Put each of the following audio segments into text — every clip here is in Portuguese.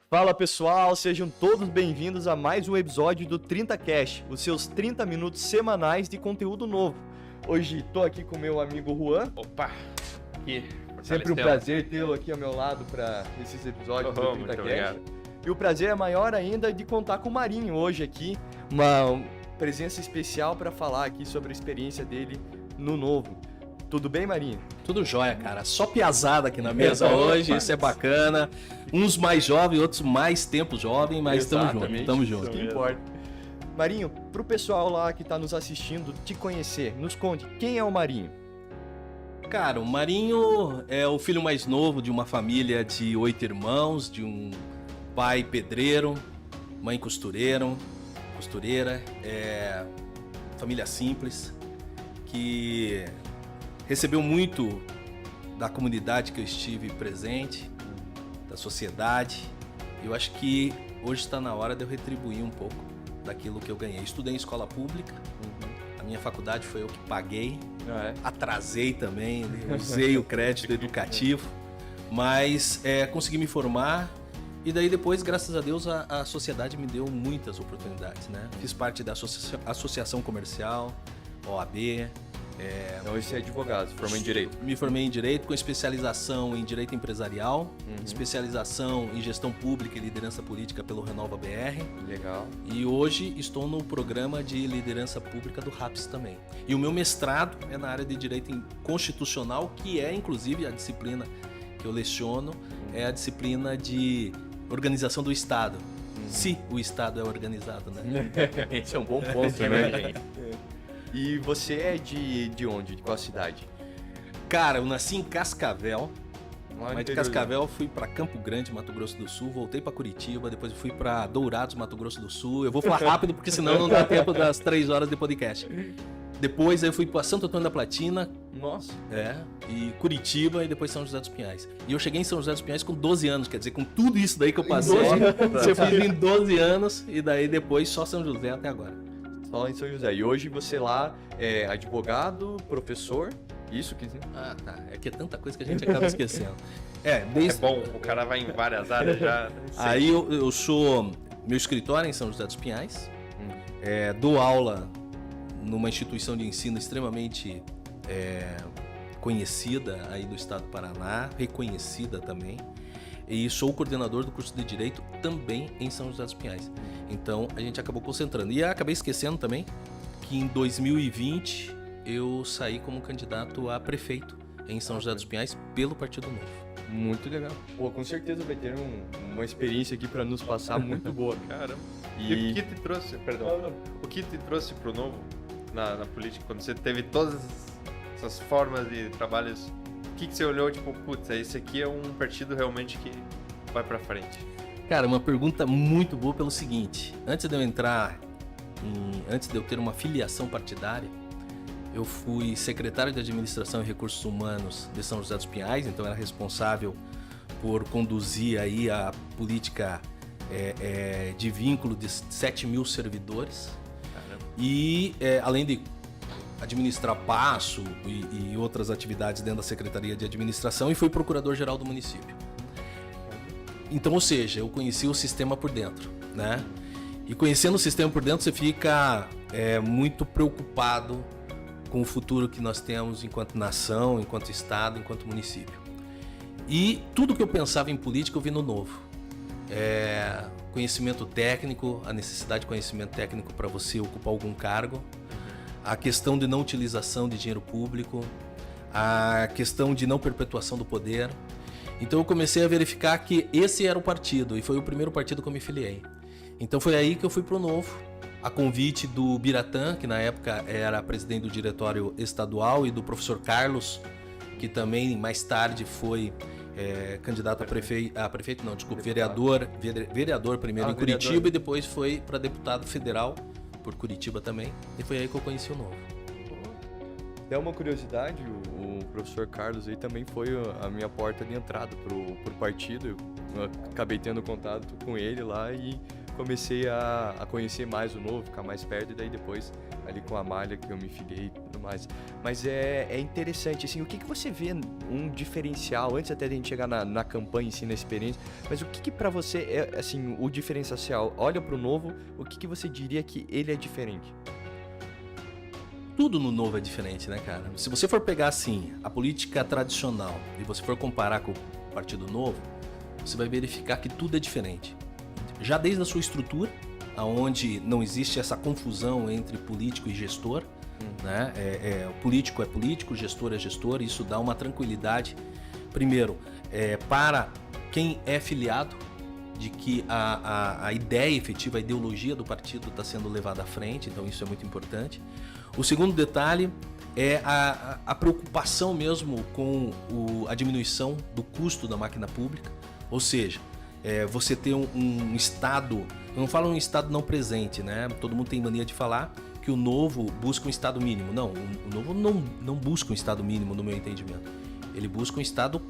Fala pessoal, sejam todos bem-vindos a mais um episódio do 30Cast, os seus 30 minutos semanais de conteúdo novo. Hoje tô aqui com meu amigo Juan. Opa! Aqui, Sempre um prazer tê-lo aqui ao meu lado para esses episódios do 30Cast. Muito obrigado. E o prazer é maior ainda de contar com o Marinho hoje aqui, uma presença especial para falar aqui sobre a experiência dele no novo. Tudo bem, Marinho? Tudo jóia, cara. Só piazada aqui na mesa hoje, isso é bacana. Uns mais jovens, outros mais tempo jovem, mas tamo junto. Isso que importa. Marinho, pro pessoal lá que tá nos assistindo te conhecer, nos conte, quem é o Marinho? Cara, o Marinho é o filho mais novo de uma família de 8 irmãos, de um pai pedreiro, mãe costureira, família simples, que recebeu muito da comunidade que eu estive presente, da sociedade. Eu acho que hoje está na hora de eu retribuir um pouco daquilo que eu ganhei. Estudei em escola pública, a minha faculdade foi eu que paguei, atrasei também, usei o crédito educativo, mas consegui me formar. E daí depois, graças a Deus, a sociedade me deu muitas oportunidades, né? Fiz parte da associação comercial, OAB. Então você é advogado, se formou em Direito? Me formei em Direito com especialização em Direito Empresarial, especialização em Gestão Pública e Liderança Política pelo Renova BR. Legal. E hoje estou no programa de Liderança Pública do RAPS também. E o meu mestrado é na área de Direito Constitucional, que é inclusive a disciplina que eu leciono, é a disciplina de Organização do Estado. Se o Estado é organizado, né? Esse é um bom ponto, né, gente? E você é de onde? De qual cidade? Cara, eu nasci em Cascavel. Mas de Cascavel fui para Campo Grande, Mato Grosso do Sul, voltei para Curitiba, depois fui para Dourados, Mato Grosso do Sul. Eu vou falar rápido porque senão não dá tempo das 3 horas de podcast. Depois eu fui para Santo Antônio da Platina. Nossa. E Curitiba e depois São José dos Pinhais. E eu cheguei em São José dos Pinhais com 12 anos, quer dizer, com tudo isso daí que eu passei. Você fez em 12 anos e daí depois só São José até agora. Só em São José. E hoje você lá é advogado, professor, isso que... Ah, tá. É que é tanta coisa que a gente acaba esquecendo. É bom, o cara vai em várias áreas já. Aí eu sou... Meu escritório é em São José dos Pinhais. Dou aula numa instituição de ensino extremamente conhecida aí do estado do Paraná, reconhecida também. E sou o coordenador do curso de Direito também em São José dos Pinhais. Então a gente acabou concentrando. E acabei esquecendo também que em 2020 eu saí como candidato a prefeito em São José dos Pinhais pelo Partido Novo. Muito legal. Pô, com certeza vai ter uma experiência aqui para nos passar muito boa. Caramba. E o que te trouxe, o que te trouxe pro Novo na política, quando você teve todas essas formas de trabalhos? O que você olhou, tipo, putz, esse aqui é um partido realmente que vai pra frente? Cara, uma pergunta muito boa pelo seguinte. Antes de eu ter uma filiação partidária, eu fui secretário de Administração e Recursos Humanos de São José dos Pinhais, então era responsável por conduzir aí a política de vínculo de 7 mil servidores. Caramba. E além de administrar passo e outras atividades dentro da Secretaria de Administração, e fui procurador-geral do município. Então, ou seja, eu conheci o sistema por dentro, né? E conhecendo o sistema por dentro, você fica muito preocupado com o futuro que nós temos enquanto nação, enquanto estado, enquanto município. E tudo que eu pensava em política, eu vi no Novo. Conhecimento técnico, a necessidade de conhecimento técnico para você ocupar algum cargo, a questão de não utilização de dinheiro público, a questão de não perpetuação do poder. Então eu comecei a verificar que esse era o partido, e foi o primeiro partido que eu me filiei. Então foi aí que eu fui pro Novo, a convite do Biratã, que na época era presidente do diretório estadual, e do professor Carlos, que também mais tarde foi candidato vereador primeiro em Curitiba, e depois foi para deputado federal por Curitiba também, e foi aí que eu conheci o Novo. Até uma curiosidade, o professor Carlos aí também foi a minha porta de entrada pro partido. Eu acabei tendo contato com ele lá e comecei a conhecer mais o Novo, ficar mais perto, e daí depois a ali com a malha que eu me filiei e tudo mais. Mas é interessante, assim, o que você vê um diferencial, antes até de a gente chegar na campanha em si, na experiência, mas o que pra você é, assim, o diferencial? Olha pro novo, o que você diria que ele é diferente? Tudo no novo é diferente, né, cara? Se você for pegar, assim, a política tradicional e você for comparar com o Partido Novo, você vai verificar que tudo é diferente. Já desde a sua estrutura, onde não existe essa confusão entre político e gestor, né? O político é político, o gestor é gestor, e isso dá uma tranquilidade, primeiro, para quem é filiado, de que a ideia efetiva, a ideologia do partido está sendo levada à frente, então isso é muito importante. O segundo detalhe é a preocupação mesmo com a diminuição do custo da máquina pública, ou seja, você ter um Estado, eu não falo um Estado não presente, né? Todo mundo tem mania de falar que o novo busca um Estado mínimo. Não, o novo não busca um Estado mínimo, no meu entendimento. Ele busca um Estado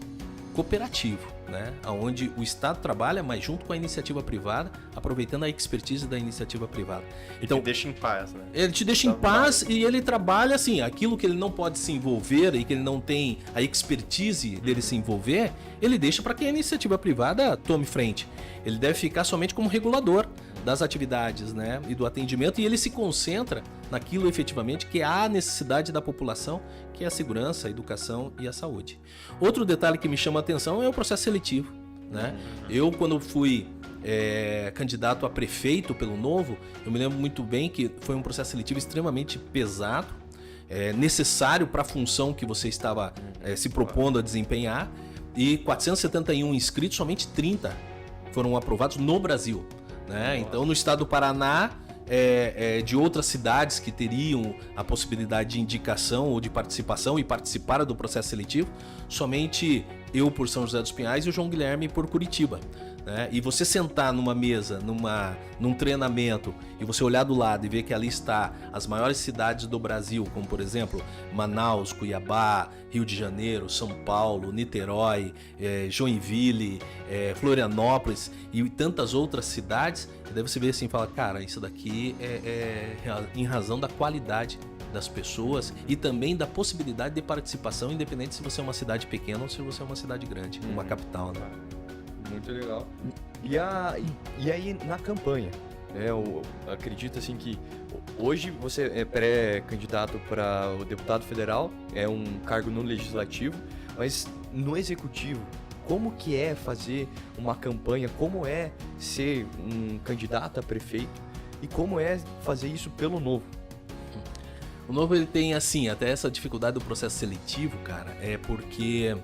cooperativo, né? Onde o Estado trabalha, mas junto com a iniciativa privada, aproveitando a expertise da iniciativa privada. Então, ele te deixa em paz, né? Ele te deixa em paz e ele trabalha assim, aquilo que ele não pode se envolver e que ele não tem a expertise dele se envolver, ele deixa para que a iniciativa privada tome frente. Ele deve ficar somente como regulador das atividades, né, e do atendimento, e ele se concentra naquilo efetivamente que é a necessidade da população, que é a segurança, a educação e a saúde. Outro detalhe que me chama a atenção é o processo seletivo, né? Eu, quando fui candidato a prefeito pelo Novo, eu me lembro muito bem que foi um processo seletivo extremamente pesado, necessário para a função que você estava se propondo a desempenhar, e 471 inscritos, somente 30 foram aprovados no Brasil. Né? Então, no estado do Paraná, de outras cidades que teriam a possibilidade de indicação ou de participação e participaram do processo seletivo, somente eu por São José dos Pinhais e o João Guilherme por Curitiba. Né? E você sentar numa mesa, num treinamento, e você olhar do lado e ver que ali está as maiores cidades do Brasil, como por exemplo Manaus, Cuiabá, Rio de Janeiro, São Paulo, Niterói, Joinville, Florianópolis e tantas outras cidades, e daí você vê assim e fala, cara, isso daqui é em razão da qualidade das pessoas e também da possibilidade de participação, independente se você é uma cidade pequena ou se você é uma cidade grande, uma capital, né? Muito legal. E aí na campanha, né, eu acredito assim que hoje você é pré-candidato para o deputado federal, é um cargo no legislativo, mas no executivo, como que é fazer uma campanha, como é ser um candidato a prefeito e como é fazer isso pelo Novo? O Novo, ele tem assim, até essa dificuldade do processo seletivo, cara, porque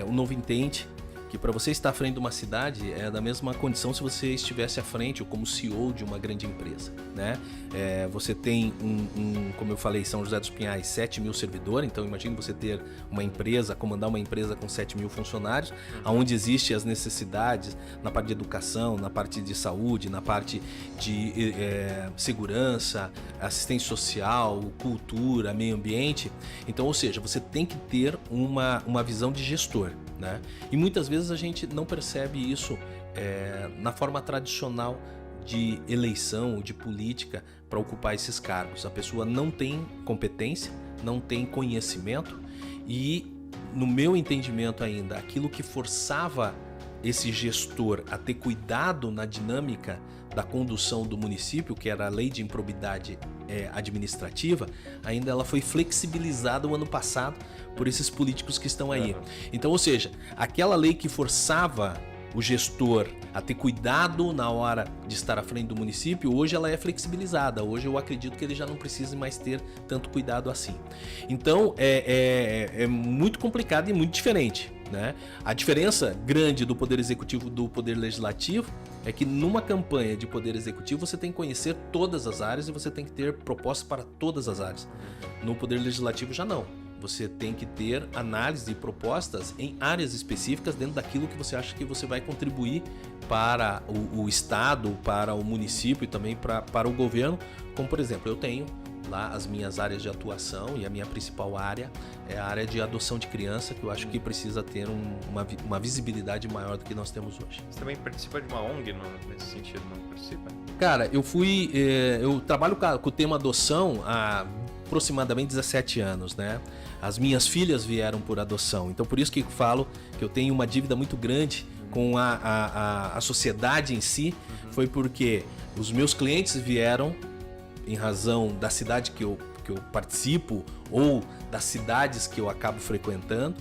o Novo entende que para você estar à frente de uma cidade é da mesma condição se você estivesse à frente ou como CEO de uma grande empresa, né? Você tem como eu falei, São José dos Pinhais, 7 mil servidores, então imagine você ter uma empresa, comandar uma empresa com 7 mil funcionários, onde existem as necessidades na parte de educação, na parte de saúde, na parte de segurança, assistência social, cultura, meio ambiente. Então, ou seja, você tem que ter uma visão de gestor, né? E muitas vezes a gente não percebe isso na forma tradicional de eleição ou de política para ocupar esses cargos. A pessoa não tem competência, não tem conhecimento e, no meu entendimento ainda, aquilo que forçava esse gestor a ter cuidado na dinâmica da condução do município, que era a lei de improbidade administrativa, ainda ela foi flexibilizada o ano passado por esses políticos que estão aí. Então, ou seja, aquela lei que forçava o gestor a ter cuidado na hora de estar à frente do município, hoje ela é flexibilizada. Hoje eu acredito que ele já não precisa mais ter tanto cuidado assim. Então, é muito complicado e muito diferente, né? A diferença grande do poder executivo do poder legislativo é que numa campanha de poder executivo você tem que conhecer todas as áreas e você tem que ter propostas para todas as áreas. No poder legislativo já não. Você tem que ter análise e propostas em áreas específicas dentro daquilo que você acha que você vai contribuir para o estado, para o município e também para o governo. Como, por exemplo, eu tenho lá as minhas áreas de atuação, e a minha principal área é a área de adoção de criança, que eu acho que precisa ter uma visibilidade maior do que nós temos hoje. Você também participa de uma ONG nesse sentido, não participa? Cara, eu trabalho com o tema adoção há aproximadamente 17 anos, né? As minhas filhas vieram por adoção, então por isso que eu falo que eu tenho uma dívida muito grande com a sociedade em si, foi porque os meus clientes vieram em razão da cidade que eu participo ou das cidades que eu acabo frequentando.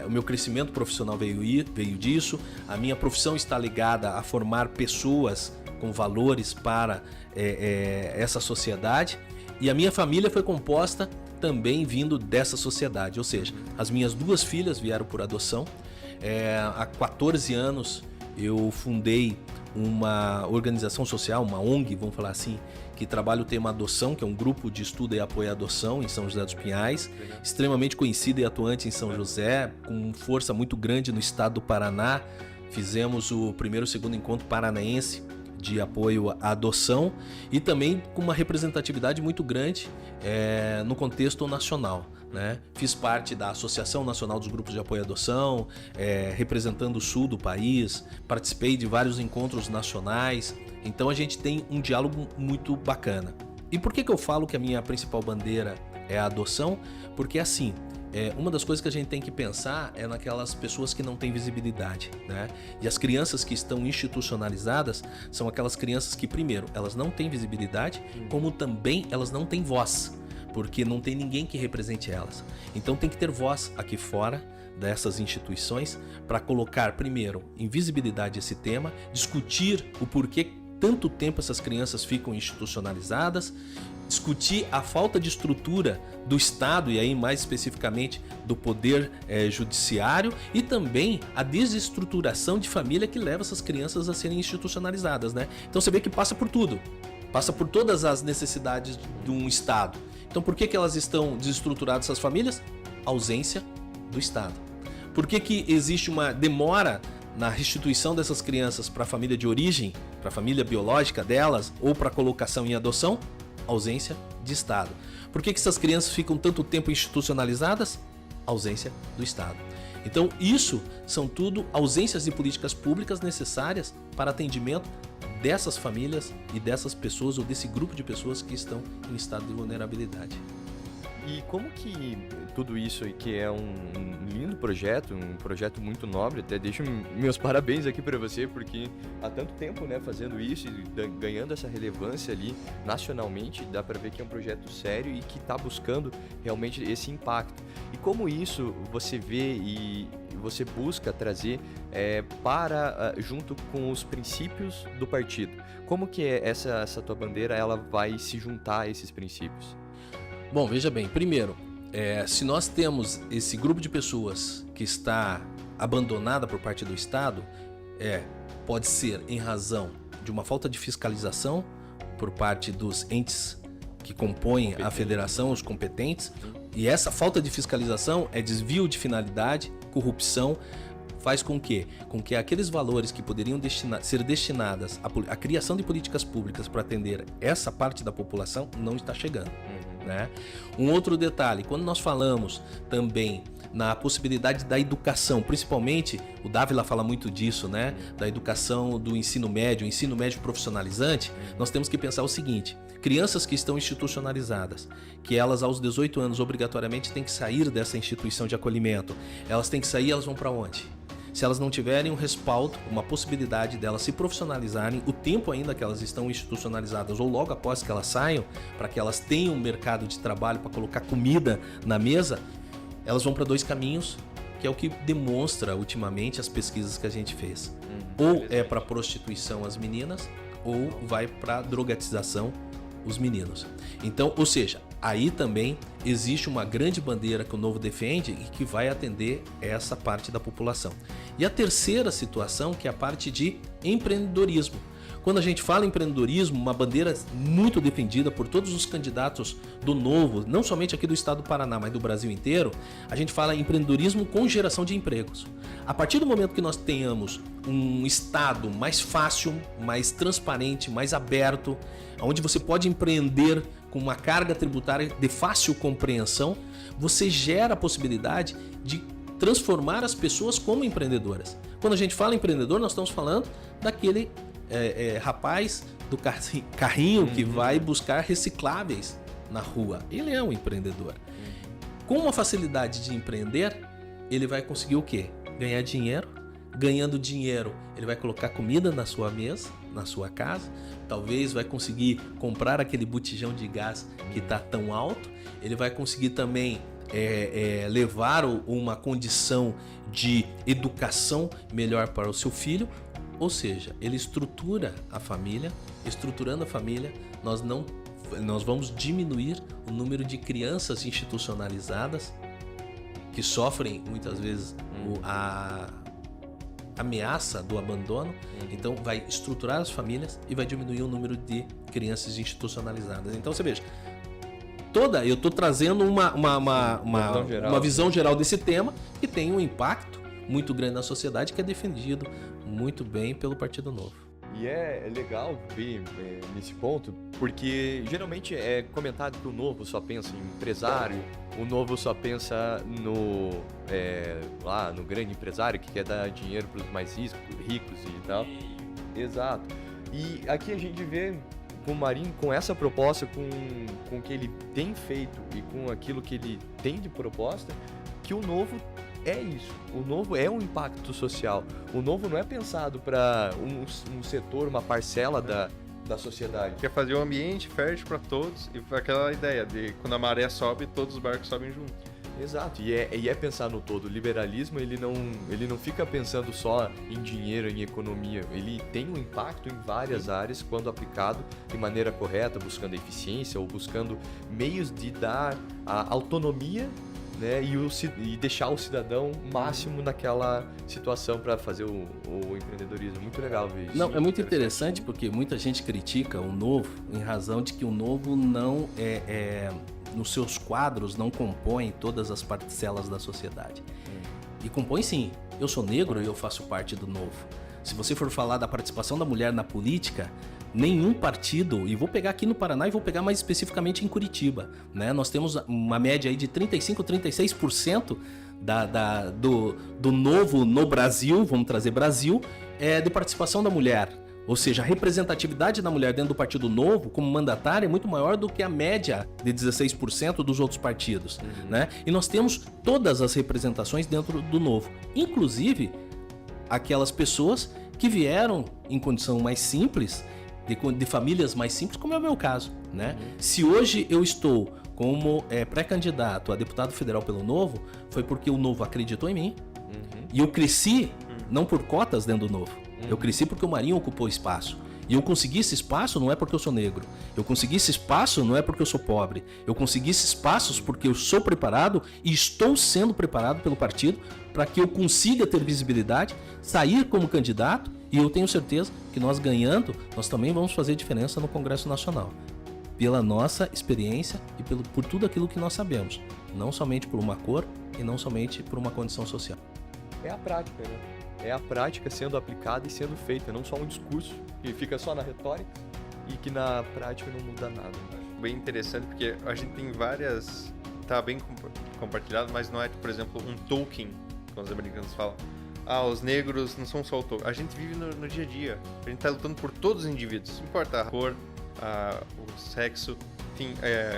O meu crescimento profissional veio disso, a minha profissão está ligada a formar pessoas com valores para essa sociedade, e a minha família foi composta também vindo dessa sociedade, ou seja, as minhas 2 filhas vieram por adoção. Há 14 anos eu fundei uma organização social, uma ONG, vamos falar assim, que trabalha o tema adoção, que é um grupo de estudo e apoio à adoção em São José dos Pinhais, extremamente conhecida e atuante em São José, com força muito grande no estado do Paraná. Fizemos o primeiro e segundo encontro paranaense de apoio à adoção e também com uma representatividade muito grande no contexto nacional, né? Fiz parte da Associação Nacional dos Grupos de Apoio à Adoção, representando o sul do país, participei de vários encontros nacionais, então a gente tem um diálogo muito bacana. E por que eu falo que a minha principal bandeira é a adoção? Porque assim, uma das coisas que a gente tem que pensar é naquelas pessoas que não têm visibilidade, né? E as crianças que estão institucionalizadas são aquelas crianças que, primeiro, elas não têm visibilidade, como também elas não têm voz, porque não tem ninguém que represente elas. Então tem que ter voz aqui fora dessas instituições para colocar, primeiro, em visibilidade esse tema, discutir o porquê tanto tempo essas crianças ficam institucionalizadas, discutir a falta de estrutura do Estado, e aí mais especificamente do Poder Judiciário, e também a desestruturação de família que leva essas crianças a serem institucionalizadas, né? Então você vê que passa por tudo, passa por todas as necessidades de um Estado. Então por que elas estão desestruturadas, essas famílias? Ausência do Estado. Por que existe uma demora na restituição dessas crianças para a família de origem, para a família biológica delas, ou para colocação em adoção? Ausência de Estado. Por que essas crianças ficam tanto tempo institucionalizadas? Ausência do Estado. Então isso são tudo ausências de políticas públicas necessárias para atendimento dessas famílias e dessas pessoas, ou desse grupo de pessoas que estão em estado de vulnerabilidade. E como que tudo isso aí, que é um lindo projeto, um projeto muito nobre, até deixo meus parabéns aqui para você, porque há tanto tempo, né, fazendo isso e ganhando essa relevância ali nacionalmente, dá para ver que é um projeto sério e que está buscando realmente esse impacto. E como isso você vê e você busca trazer junto com os princípios do partido? Como que essa tua bandeira ela vai se juntar a esses princípios? Bom, veja bem, primeiro, se nós temos esse grupo de pessoas que está abandonada por parte do Estado, pode ser em razão de uma falta de fiscalização por parte dos entes que compõem a federação, os competentes, e essa falta de fiscalização é desvio de finalidade, corrupção, faz com que aqueles valores que poderiam ser destinados à criação de políticas públicas para atender essa parte da população não está chegando. Né? Um outro detalhe, quando nós falamos também na possibilidade da educação, principalmente, o Dávila fala muito disso, né? Da educação do ensino médio profissionalizante, nós temos que pensar o seguinte: crianças que estão institucionalizadas, que elas aos 18 anos obrigatoriamente têm que sair dessa instituição de acolhimento, elas têm que sair, elas vão para onde? Se elas não tiverem um respaldo, uma possibilidade delas se profissionalizarem, o tempo ainda que elas estão institucionalizadas ou logo após que elas saiam, para que elas tenham um mercado de trabalho para colocar comida na mesa, elas vão para 2 caminhos, que é o que demonstra ultimamente as pesquisas que a gente fez. Ou é para prostituição as meninas, ou vai para drogatização os meninos. Então, ou seja, aí também existe uma grande bandeira que o Novo defende e que vai atender essa parte da população. E a terceira situação, que é a parte de empreendedorismo. Quando a gente fala em empreendedorismo, uma bandeira muito defendida por todos os candidatos do Novo, não somente aqui do estado do Paraná, mas do Brasil inteiro, a gente fala em empreendedorismo com geração de empregos. A partir do momento que nós tenhamos um estado mais fácil, mais transparente, mais aberto, onde você pode empreender com uma carga tributária de fácil compreensão, você gera a possibilidade de transformar as pessoas como empreendedoras. Quando a gente fala empreendedor, nós estamos falando daquele rapaz do carrinho que vai buscar recicláveis na rua. Ele é um empreendedor. Com uma facilidade de empreender, ele vai conseguir o quê? Ganhar dinheiro. Ganhando dinheiro, ele vai colocar comida na sua mesa, na sua casa. Talvez vai conseguir comprar aquele botijão de gás que está tão alto. Ele vai conseguir também levar uma condição de educação melhor para o seu filho. Ou seja, ele estrutura a família. Estruturando a família, nós vamos diminuir o número de crianças institucionalizadas que sofrem muitas vezes a ameaça do abandono. Então vai estruturar as famílias e vai diminuir o número de crianças institucionalizadas. Então você veja, eu estou trazendo uma visão geral desse tema que tem um impacto muito grande na sociedade, que é defendido muito bem pelo Partido Novo. E é legal ver nesse ponto, porque geralmente é comentado que o Novo só pensa em empresário, o Novo só pensa no grande empresário que quer dar dinheiro para os mais ricos e tal. Exato. E aqui a gente vê com o Marinho, com essa proposta, com o que ele tem feito e com aquilo que ele tem de proposta, que o Novo é isso. O Novo é um impacto social. O Novo não é pensado para um setor, uma parcela da sociedade. Quer fazer um ambiente fértil para todos e aquela ideia de quando a maré sobe, todos os barcos sobem junto. Exato, e é pensar no todo. O liberalismo, ele não fica pensando só em dinheiro, em economia. Ele tem um impacto em várias áreas quando aplicado de maneira correta, buscando eficiência ou buscando meios de dar a autonomia, né, e deixar o cidadão máximo naquela situação para fazer o empreendedorismo. Muito legal ver isso. Não, é muito interessante porque muita gente critica o Novo em razão de que o Novo não nos seus quadros não compõe todas as parcelas da sociedade. E compõe sim. Eu sou negro e eu faço parte do Novo. Se você for falar da participação da mulher na política, nenhum partido, e vou pegar aqui no Paraná e vou pegar mais especificamente em Curitiba, né? Nós temos uma média aí de 35%, 36% do Novo no Brasil, vamos trazer Brasil, de participação da mulher. Ou seja, a representatividade da mulher dentro do Partido Novo como mandatária é muito maior do que a média de 16% dos outros partidos, né? E nós temos todas as representações dentro do Novo, inclusive aquelas pessoas que vieram em condição mais simples, de famílias mais simples, como é o meu caso, né? Se hoje eu estou como pré-candidato a deputado federal pelo Novo, foi porque o Novo acreditou em mim e eu cresci não por cotas dentro do Novo. Eu cresci porque o Marinho ocupou espaço. E eu consegui esse espaço não é porque eu sou negro. Eu consegui esse espaço não é porque eu sou pobre. Eu consegui esses espaços porque eu sou preparado e estou sendo preparado pelo partido para que eu consiga ter visibilidade, sair como candidato, e eu tenho certeza que nós ganhando, nós também vamos fazer diferença no Congresso Nacional. Pela nossa experiência e por tudo aquilo que nós sabemos. Não somente por uma cor e não somente por uma condição social. É a prática, né? É a prática sendo aplicada e sendo feita, não só um discurso que fica só na retórica e que na prática não muda nada. Bem interessante, porque a gente tem várias... Tá bem compartilhado, mas não é, por exemplo, um token, como os americanos falam. Os negros não são só o token. A gente vive no dia a dia. A gente tá lutando por todos os indivíduos. Não importa a cor, o sexo, enfim,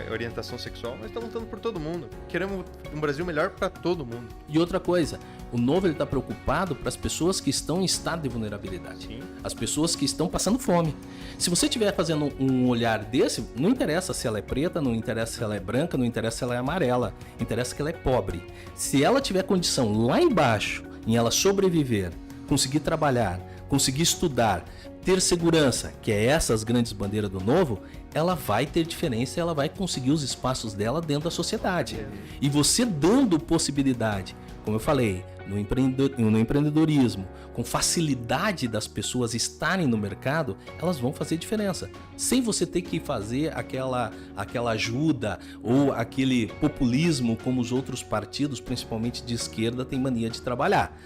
orientação sexual, mas tá lutando por todo mundo. Queremos um Brasil melhor para todo mundo. E outra coisa, o Novo está preocupado para as pessoas que estão em estado de vulnerabilidade. Sim. As pessoas que estão passando fome. Se você estiver fazendo um olhar desse, não interessa se ela é preta, não interessa se ela é branca, não interessa se ela é amarela, interessa que ela é pobre. Se ela tiver condição lá embaixo, em ela sobreviver, conseguir trabalhar, conseguir estudar, ter segurança, que é essas grandes bandeiras do Novo, ela vai ter diferença, ela vai conseguir os espaços dela dentro da sociedade. E você dando possibilidade, como eu falei, no empreendedorismo, com facilidade das pessoas estarem no mercado, elas vão fazer diferença. Sem você ter que fazer aquela ajuda ou aquele populismo como os outros partidos, principalmente de esquerda, têm mania de trabalhar.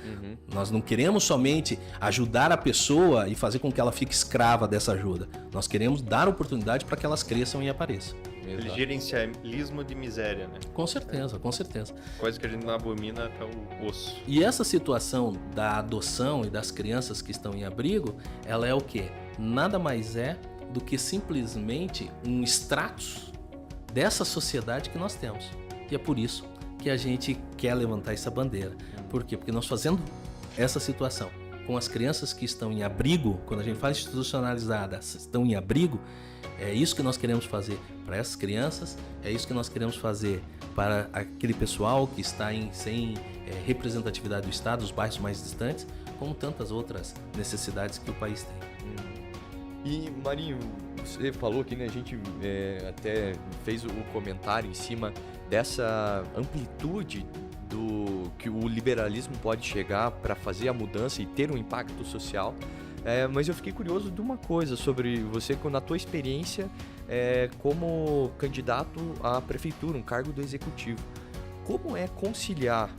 Nós não queremos somente ajudar a pessoa e fazer com que ela fique escrava dessa ajuda. Nós queremos dar oportunidade para que elas cresçam e apareçam. Aquele gerencialismo de miséria, né? Com certeza, com certeza. Coisa que a gente não abomina até o osso. E essa situação da adoção e das crianças que estão em abrigo, ela é o quê? Nada mais é do que simplesmente um status dessa sociedade que nós temos. E é por isso que a gente quer levantar essa bandeira. Por quê? Porque nós fazendo essa situação com as crianças que estão em abrigo, quando a gente fala institucionalizadas, estão em abrigo, é isso que nós queremos fazer para essas crianças, é isso que nós queremos fazer para aquele pessoal que está sem representatividade do Estado, os bairros mais distantes, como tantas outras necessidades que o país tem. E, Marinho, você falou aqui, né? A gente até fez o comentário em cima dessa amplitude do que o liberalismo pode chegar para fazer a mudança e ter um impacto social. Mas eu fiquei curioso de uma coisa sobre você, na tua experiência como candidato à prefeitura, um cargo do executivo. Como é conciliar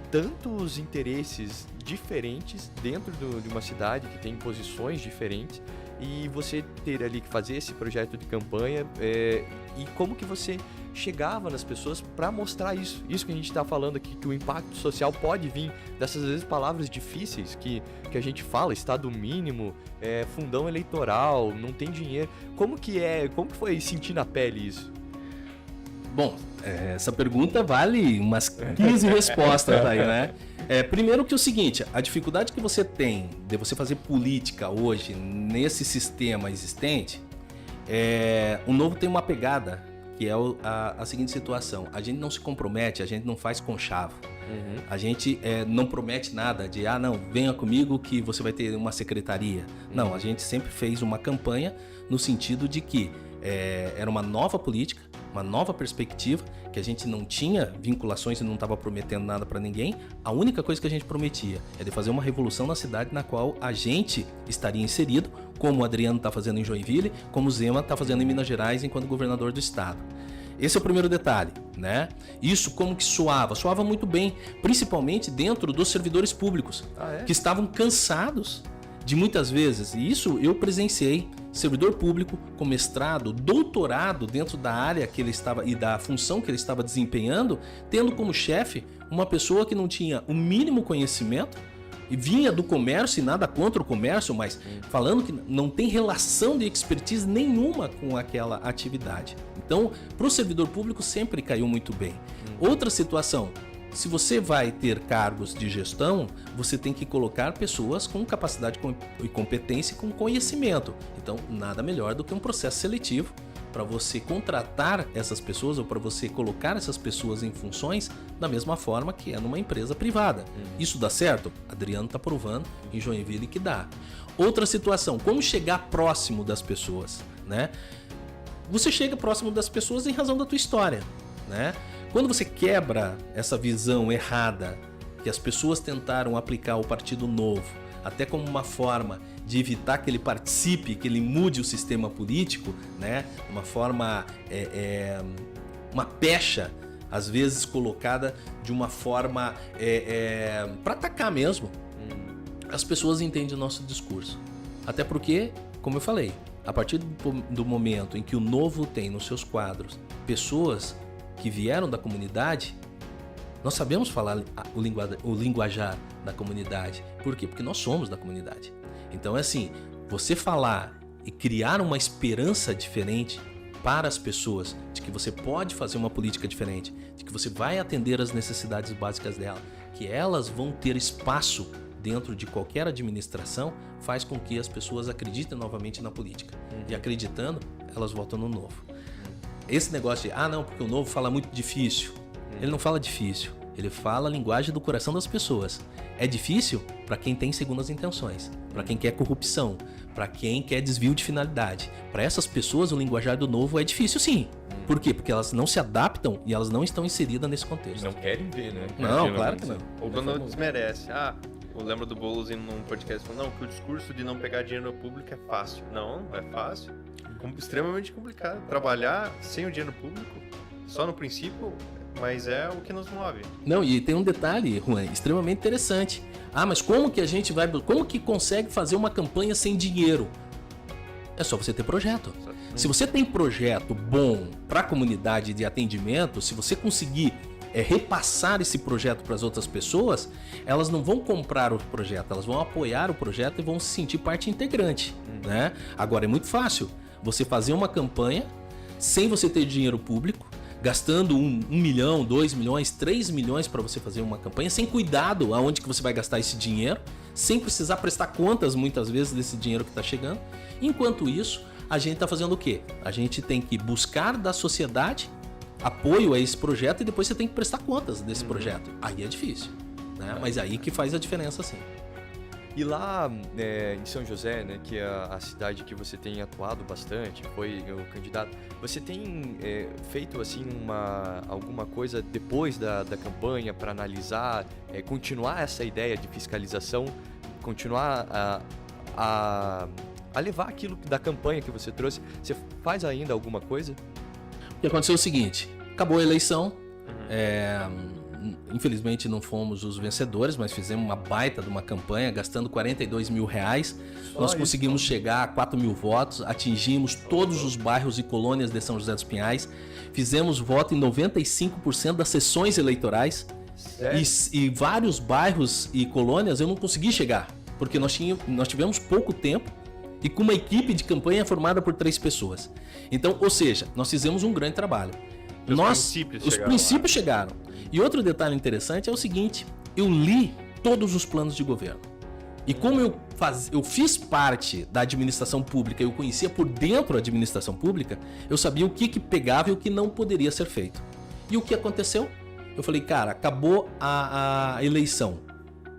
tantos interesses diferentes dentro de uma cidade que tem posições diferentes e você ter ali que fazer esse projeto de campanha e como que você chegava nas pessoas para mostrar isso que a gente está falando aqui, que o impacto social pode vir dessas às vezes palavras difíceis que a gente fala, estado mínimo, fundão eleitoral, não tem dinheiro. Como que foi sentir na pele isso? Bom, essa pergunta vale umas 15 respostas aí, né? Primeiro que é o seguinte, a dificuldade que você tem de você fazer política hoje nesse sistema existente, o Novo tem uma pegada, que é a seguinte situação: a gente não se compromete, a gente não faz conchavo. A gente não promete nada de, não, venha comigo que você vai ter uma secretaria. Não, a gente sempre fez uma campanha no sentido de que era uma nova política, uma nova perspectiva, que a gente não tinha vinculações e não estava prometendo nada para ninguém. A única coisa que a gente prometia é de fazer uma revolução na cidade na qual a gente estaria inserido, como o Adriano está fazendo em Joinville, como o Zema está fazendo em Minas Gerais enquanto governador do estado. Esse é o primeiro detalhe, né? Isso como que soava? Soava muito bem, principalmente dentro dos servidores públicos, que estavam cansados de muitas vezes, e isso eu presenciei, servidor público com mestrado, doutorado dentro da área que ele estava e da função que ele estava desempenhando, tendo como chefe uma pessoa que não tinha o mínimo conhecimento e vinha do comércio, e nada contra o comércio, mas falando que não tem relação de expertise nenhuma com aquela atividade. Então, para o servidor público sempre caiu muito bem. Outra situação: se você vai ter cargos de gestão, você tem que colocar pessoas com capacidade e competência e com conhecimento. Então, nada melhor do que um processo seletivo para você contratar essas pessoas ou para você colocar essas pessoas em funções da mesma forma que é numa empresa privada. Isso dá certo? Adriano está provando em Joinville que dá. Outra situação: como chegar próximo das pessoas, né? Você chega próximo das pessoas em razão da tua história, né? Quando você quebra essa visão errada que as pessoas tentaram aplicar ao Partido Novo, até como uma forma de evitar que ele participe, que ele mude o sistema político, né? Uma forma, uma pecha, às vezes colocada de uma forma para atacar mesmo, as pessoas entendem o nosso discurso. Até porque, como eu falei, a partir do momento em que o Novo tem nos seus quadros pessoas que vieram da comunidade, nós sabemos falar o linguajar da comunidade. Por quê? Porque nós somos da comunidade. Então é assim, você falar e criar uma esperança diferente para as pessoas, de que você pode fazer uma política diferente, de que você vai atender as necessidades básicas dela, que elas vão ter espaço dentro de qualquer administração, faz com que as pessoas acreditem novamente na política. E acreditando, elas votam no Novo. Esse negócio de, não, porque o Novo fala muito difícil. Ele não fala difícil, ele fala a linguagem do coração das pessoas. É difícil para quem tem segundas intenções, para quem quer corrupção, para quem quer desvio de finalidade. Para essas pessoas, o linguajar do Novo é difícil, sim. Por quê? Porque elas não se adaptam e elas não estão inseridas nesse contexto. Não querem ver, né? Não, claro que não. Ou quando desmerece. Eu lembro do Boulos em um podcast falando, que o discurso de não pegar dinheiro público é fácil. Não é fácil. Extremamente complicado. Trabalhar sem o dinheiro público, só no princípio, mas é o que nos move. Não, e tem um detalhe, Juan, extremamente interessante. Mas como que a gente vai... Como que consegue fazer uma campanha sem dinheiro? É só você ter projeto. Se você tem projeto bom para a comunidade de atendimento, se você conseguir repassar esse projeto para as outras pessoas, elas não vão comprar o projeto, elas vão apoiar o projeto e vão se sentir parte integrante, né? Agora é muito fácil você fazer uma campanha sem você ter dinheiro público, gastando 1 milhão, 2 milhões, 3 milhões para você fazer uma campanha, sem cuidado aonde que você vai gastar esse dinheiro, sem precisar prestar contas muitas vezes desse dinheiro que está chegando. Enquanto isso, a gente está fazendo o quê? A gente tem que buscar da sociedade apoio a esse projeto e depois você tem que prestar contas desse projeto. Aí é difícil, né? Mas aí que faz a diferença, sim. E lá em São José, né, que é a cidade que você tem atuado bastante, foi o candidato, você tem feito assim alguma coisa depois da campanha para analisar, continuar essa ideia de fiscalização, continuar a levar aquilo da campanha que você trouxe? Você faz ainda alguma coisa? O que aconteceu é o seguinte, acabou a eleição, infelizmente não fomos os vencedores, mas fizemos uma baita de uma campanha, gastando R$42 mil. Nós conseguimos chegar a 4 mil votos, atingimos todos os bairros e colônias de São José dos Pinhais, fizemos voto em 95% das sessões eleitorais. E vários bairros e colônias eu não consegui chegar, porque nós tivemos pouco tempo e com uma equipe de campanha formada por 3 pessoas. Então, ou seja, nós fizemos um grande trabalho. Os princípios chegaram. E outro detalhe interessante é o seguinte, eu li todos os planos de governo. E como eu fiz parte da administração pública, eu conhecia por dentro a administração pública, eu sabia o que pegava e o que não poderia ser feito. E o que aconteceu? Eu falei, cara, acabou a eleição.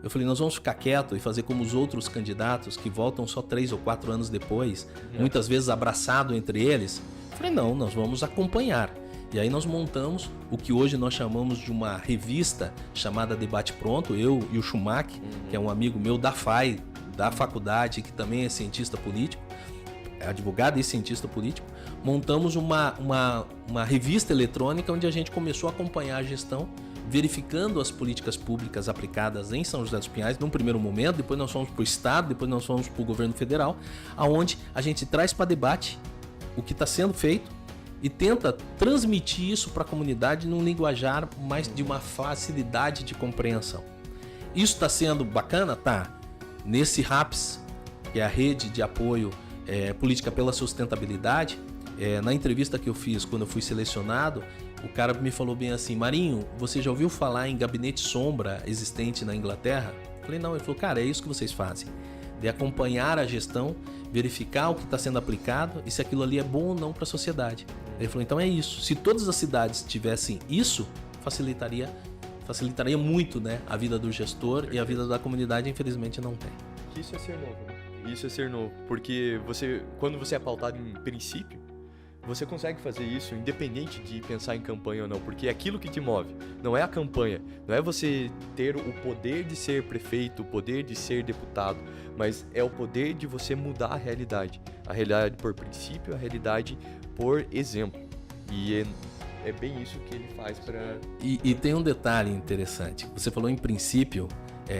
Eu falei, nós vamos ficar quietos e fazer como os outros candidatos que voltam só 3 ou 4 anos depois, muitas vezes abraçado entre eles. Eu falei, não, nós vamos acompanhar. E aí nós montamos o que hoje nós chamamos de uma revista chamada Debate Pronto, eu e o Schumacher, que é um amigo meu da FAI, da faculdade, que também é cientista político, é advogado e cientista político, montamos uma revista eletrônica onde a gente começou a acompanhar a gestão, verificando as políticas públicas aplicadas em São José dos Pinhais num primeiro momento, depois nós fomos para o Estado, depois nós fomos para o governo federal, aonde a gente traz para debate o que está sendo feito e tenta transmitir isso para a comunidade num linguajar mais de uma facilidade de compreensão. Isso está sendo bacana? Tá. Nesse RAPS, que é a rede de apoio política pela sustentabilidade, na entrevista que eu fiz quando eu fui selecionado, o cara me falou bem assim, Marinho, você já ouviu falar em gabinete sombra existente na Inglaterra? Eu falei, não. Ele falou, cara, é isso que vocês fazem. De acompanhar a gestão, verificar o que está sendo aplicado e se aquilo ali é bom ou não para a sociedade. Ele falou, então é isso. Se todas as cidades tivessem isso, facilitaria muito, né, a vida do gestor e a vida da comunidade, infelizmente não tem. Isso é ser novo, né? Isso é ser novo, porque quando você é pautado em princípio, você consegue fazer isso independente de pensar em campanha ou não, porque é aquilo que te move, não é a campanha, não é você ter o poder de ser prefeito, o poder de ser deputado, mas é o poder de você mudar a realidade por princípio, a realidade por exemplo, e é bem isso que ele faz para... E tem um detalhe interessante, você falou em princípio,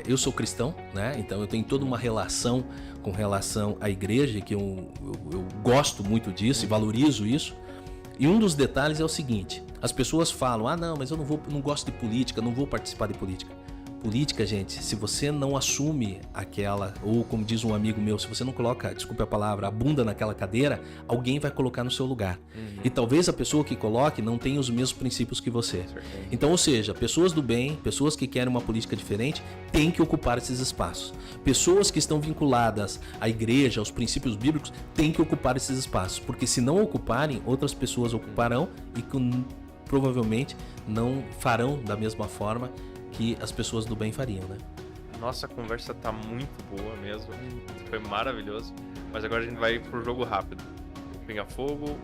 eu sou cristão, né? Então eu tenho toda uma relação com relação à igreja, que eu gosto muito disso e valorizo isso. E um dos detalhes é o seguinte, as pessoas falam, não, mas eu não gosto de política, não vou participar de política. Política, gente, se você não assume aquela, ou como diz um amigo meu, se você não coloca, desculpe a palavra, a bunda naquela cadeira, alguém vai colocar no seu lugar. E talvez a pessoa que coloque não tenha os mesmos princípios que você. Então, ou seja, pessoas do bem, pessoas que querem uma política diferente, têm que ocupar esses espaços. Pessoas que estão vinculadas à igreja, aos princípios bíblicos, têm que ocupar esses espaços, porque se não ocuparem, outras pessoas ocuparão e provavelmente não farão da mesma forma que as pessoas do bem fariam, né? Nossa, a conversa tá muito boa mesmo. Foi maravilhoso. Mas agora a gente vai pro jogo rápido. O Pinga Fogo,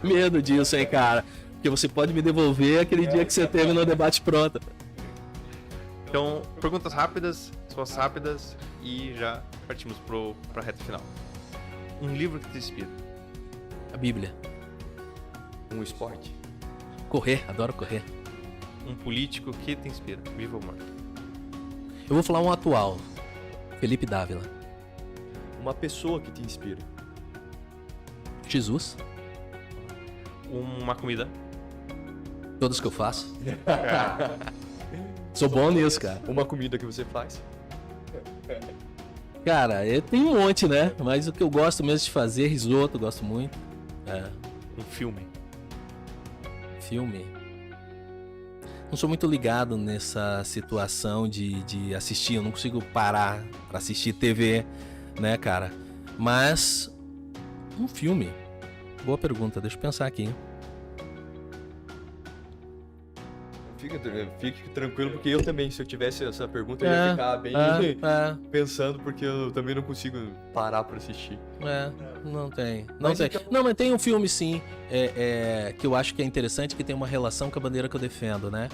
Medo disso, hein, cara? Porque você pode me devolver aquele dia que você teve no Debate Pronto. Então, perguntas rápidas, respostas rápidas e já partimos pra reta final. Um livro que te inspira? A Bíblia. Um esporte? Correr, adoro correr. Um político que te inspira, vivo ou morto? Eu vou falar um atual, Felipe Dávila. Uma pessoa que te inspira? Jesus. Uma comida. Todas que eu faço. Sou bom nisso, cara. Uma comida que você faz. Cara, eu tenho um monte, né? Mas o que eu gosto mesmo de fazer, risoto, eu gosto muito. Um filme. Filme. Não sou muito ligado nessa situação de assistir. Eu não consigo parar pra assistir TV, né, cara? Mas um filme. Boa pergunta, deixa eu pensar aqui. Fique tranquilo, porque eu também, se eu tivesse essa pergunta, eu ia ficar bem pensando, porque eu também não consigo parar pra assistir. Não tem. Não, mas tem um filme sim, que eu acho que é interessante, que tem uma relação com a bandeira que eu defendo, né?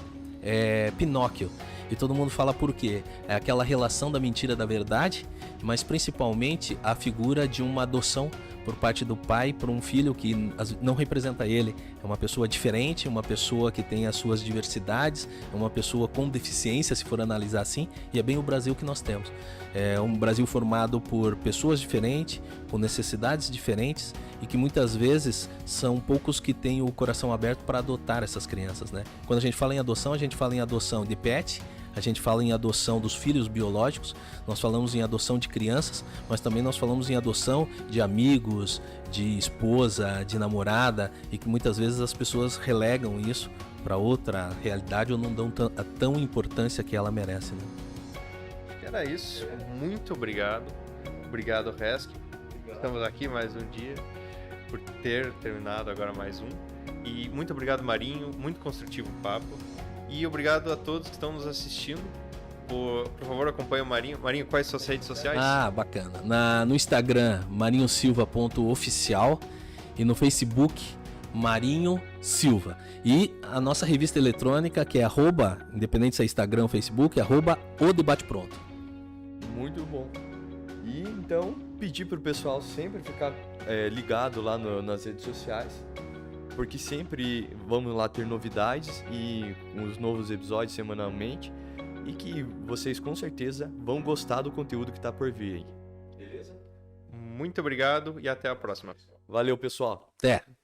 Pinóquio. E todo mundo fala por quê? É aquela relação da mentira da verdade, mas principalmente a figura de uma adoção por parte do pai para um filho que não representa ele. É uma pessoa diferente, uma pessoa que tem as suas diversidades, é uma pessoa com deficiência, se for analisar assim, e é bem o Brasil que nós temos. É um Brasil formado por pessoas diferentes, com necessidades diferentes, e que muitas vezes são poucos que têm o coração aberto para adotar essas crianças, né? Quando a gente fala em adoção, a gente fala em adoção de pet, a gente fala em adoção dos filhos biológicos, nós falamos em adoção de crianças, mas também nós falamos em adoção de amigos, de esposa, de namorada, e que muitas vezes as pessoas relegam isso para outra realidade ou não dão tão importância que ela merece, né? Era isso. Muito obrigado. Obrigado, Resk. Estamos aqui mais um dia, por ter terminado agora mais um. E muito obrigado, Marinho. Muito construtivo o papo. E obrigado a todos que estão nos assistindo. Por favor, acompanhe o Marinho. Marinho, quais suas redes sociais? Bacana. No Instagram, marinhosilva.oficial, e no Facebook, Marinho Silva. E a nossa revista eletrônica, que é @ independente se é Instagram ou Facebook, @o Debate Pronto. Muito bom. E então, pedir pro pessoal sempre ficar ligado lá nas redes sociais, porque sempre vamos lá ter novidades e uns novos episódios semanalmente, e que vocês com certeza vão gostar do conteúdo que tá por vir aí. Beleza? Muito obrigado e até a próxima. Valeu, pessoal. Até!